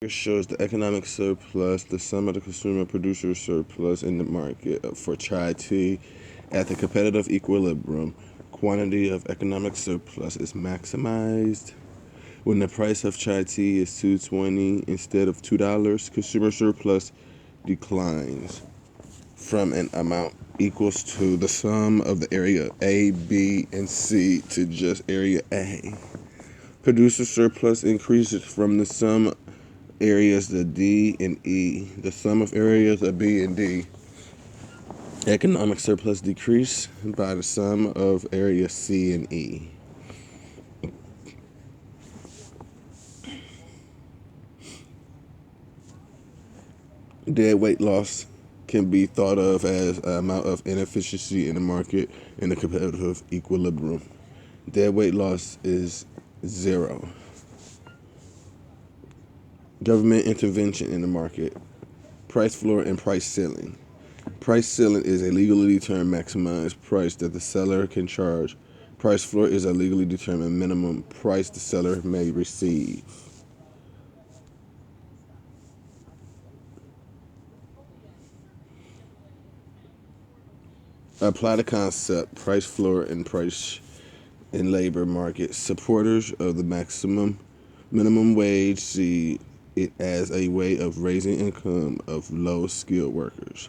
It shows the economic surplus, the sum of the consumer producer surplus in the market for chai tea at the competitive equilibrium. Quantity of economic surplus is maximized when the price of chai tea is $2.20 instead of $2. Consumer surplus declines from an amount equals to the sum of the area A, B, and C to just area A. Producer surplus increases from the sum areas of D and E, the sum of areas of B and D. Economic surplus decrease by the sum of areas C and E. Dead weight loss can be thought of as an amount of inefficiency in the market in the competitive equilibrium. Dead weight loss is zero. Government intervention in the market. Price floor and price ceiling. Price ceiling is a legally determined maximized price that the seller can charge. Price floor is a legally determined minimum price the seller may receive. Apply the concept price floor and price in labor market. Supporters of the minimum wage see it as a way of raising income of low skilled workers.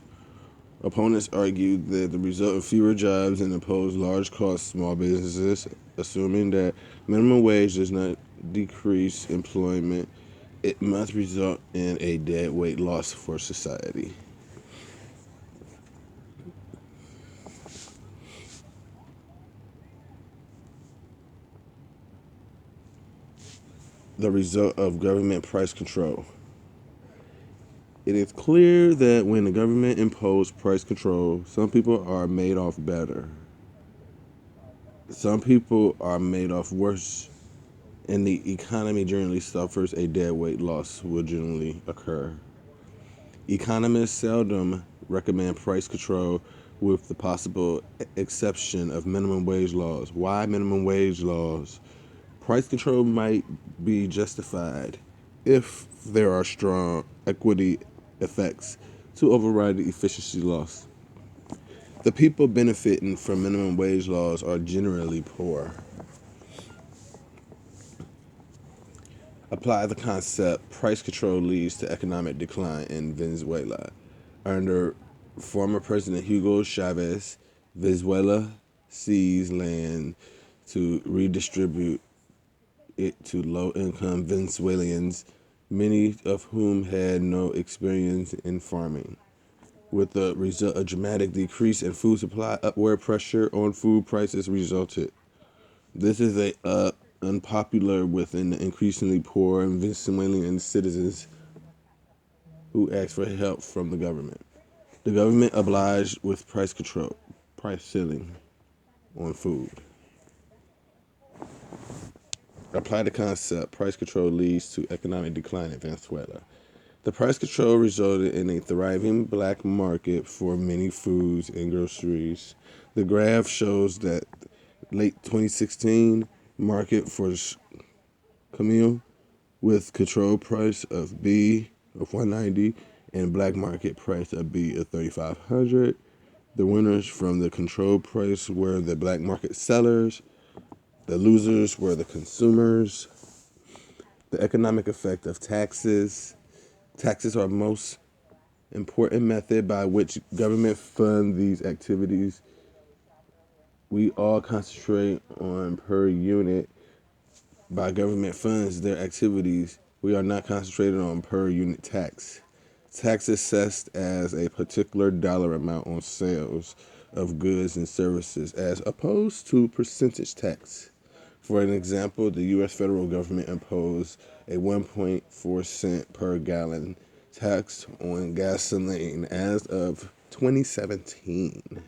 Opponents argue that the result of fewer jobs and impose large costs small businesses, assuming that minimum wage does not decrease employment, it must result in a dead weight loss for society. The result of government price control. It is clear that when the government imposed price control, some people are made off better. Some people are made off worse, and the economy generally suffers. A dead weight loss will generally occur. Economists seldom recommend price control with the possible exception of minimum wage laws. Why minimum wage laws? Price control might be justified if there are strong equity effects to override the efficiency loss. The people benefiting from minimum wage laws are generally poor. Apply the concept price control leads to economic decline in Venezuela. Under former President Hugo Chavez, Venezuela seized land to redistribute it to low-income Venezuelans, many of whom had no experience in farming. With the result, a dramatic decrease in food supply, upward pressure on food prices resulted. This is unpopular within the increasingly poor Venezuelan citizens who ask for help from the government. The government obliged with price control, price ceiling on food. Apply the concept price control leads to economic decline in Venezuela. The price control resulted in a thriving black market for many foods and groceries. The graph shows that late 2016 market for Camille with control price of B of 190 and black market price of B of 3,500. The winners from the control price were the black market sellers. The losers were the consumers. The economic effect of taxes. Taxes are most important method by which government fund these activities. We all concentrate on per unit by government funds their activities. We are not concentrated on per unit tax. Tax assessed as a particular dollar amount on sales of goods and services as opposed to percentage tax. For an example, the U.S. federal government imposed a 1.4 cent per gallon tax on gasoline as of 2017.